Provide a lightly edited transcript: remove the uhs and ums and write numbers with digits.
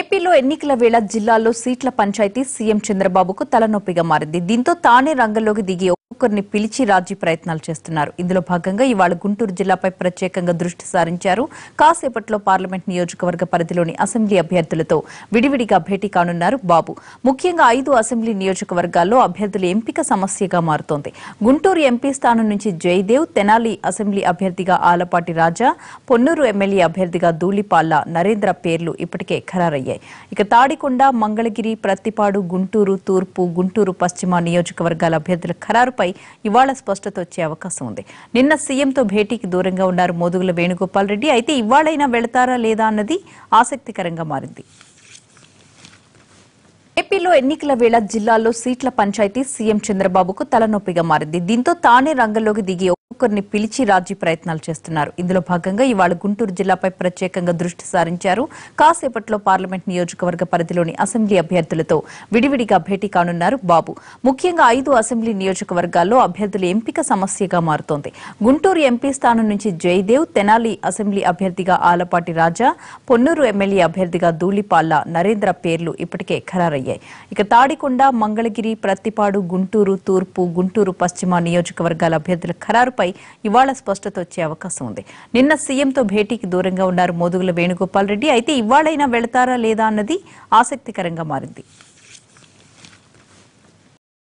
ఏపీలో ఎన్నికల వేళ జిల్లాల్లో సీట్ల పంచాయతీ సీఎం చంద్రబాబుకు తలనొప్పిగా మారింది. దీంతో తానే రంగంలోకి దిగి ఒక్కొక్కరిని పిలిచి రాజీ ప్రయత్నాలు చేస్తున్నారు. ఇందులో భాగంగా ఇవాళ గుంటూరు జిల్లాపై ప్రత్యేకంగా దృష్టి సారించారు. కాసేపట్లో పార్లమెంట్ నియోజకవర్గ పరిధిలోని అసెంబ్లీ అభ్యర్థులతో విడివిడిగా భేటీ కానున్నారు బాబు. ముఖ్యంగా 5 అసెంబ్లీ నియోజకవర్గాల్లో అభ్యర్థుల ఎంపిక సమస్యగా మారుతోంది. గుంటూరు ఎంపీ స్థానం నుంచి జయదేవ్, తెనాలి అసెంబ్లీ అభ్యర్థిగా ఆలపాటి రాజా, పొన్నూరు ఎమ్మెల్యే అభ్యర్థిగా ధూళిపాళ్ల నరేంద్ర పేర్లు ఇప్పటికే ఖరారయ్యాయి. ఇక తాడికొండ, మంగళగిరి, ప్రత్తిపాడు, గుంటూరు తూర్పు, గుంటూరు పశ్చిమ నియోజకవర్గాల అభ్యర్థుల ఖరారుపై ఇవాళ స్పష్టత వచ్చే అవకాశం ఉంది. నిన్న సీఎంతో భేటీకి దూరంగా ఉన్నారు మోదుగుల వేణుగోపాల్ రెడ్డి. అయితే ఇవాళైనా వెళతారా లేదా అన్నది ఆసక్తికరంగా మారింది. ఏపీలో ఎన్నికల వేళ జిల్లాల్లో సీట్ల పంచాయతీ సీఎం చంద్రబాబుకు తలనొప్పిగా మారింది. దీంతో తానే రంగంలోకి దిగి ఒక్కొక్కరిని పిలిచి రాజీ ప్రయత్నాలు చేస్తున్నారు. ఇందులో భాగంగా ఇవాళ గుంటూరు జిల్లాపై ప్రత్యేకంగా దృష్టి సారించారు. కాసేపట్లో పార్లమెంట్ నియోజకవర్గ పరిధిలోని అసెంబ్లీ అభ్యర్థులతో విడివిడిగా భేటీ కానున్నారు బాబు. ముఖ్యంగా 5 అసెంబ్లీ నియోజకవర్గాల్లో అభ్యర్థుల ఎంపిక సమస్యగా మారుతోంది. గుంటూరు ఎంపీ స్థానం నుంచి జయదేవ్, తెనాలి అసెంబ్లీ అభ్యర్థిగా ఆలపాటి రాజా, పొన్నూరు ఎమ్మెల్యే అభ్యర్థిగా ధూళిపాళ్ల నరేంద్ర పేర్లు ఇప్పటికే ఖరారయ్యాయి. ఇక తాడికొండ, మంగళగిరి, ప్రత్తిపాడు, గుంటూరు తూర్పు, గుంటూరు పశ్చిమ నియోజకవర్గాల అభ్యర్థుల ఖరారుపై ఇవాళ స్పష్టత వచ్చే అవకాశం ఉంది. నిన్న సీఎంతో భేటీకి దూరంగా ఉన్నారు మోదుగుల వేణుగోపాల్ రెడ్డి. అయితే ఇవాళైనా వెళతారా లేదా అన్నది ఆసక్తికరంగా మారింది.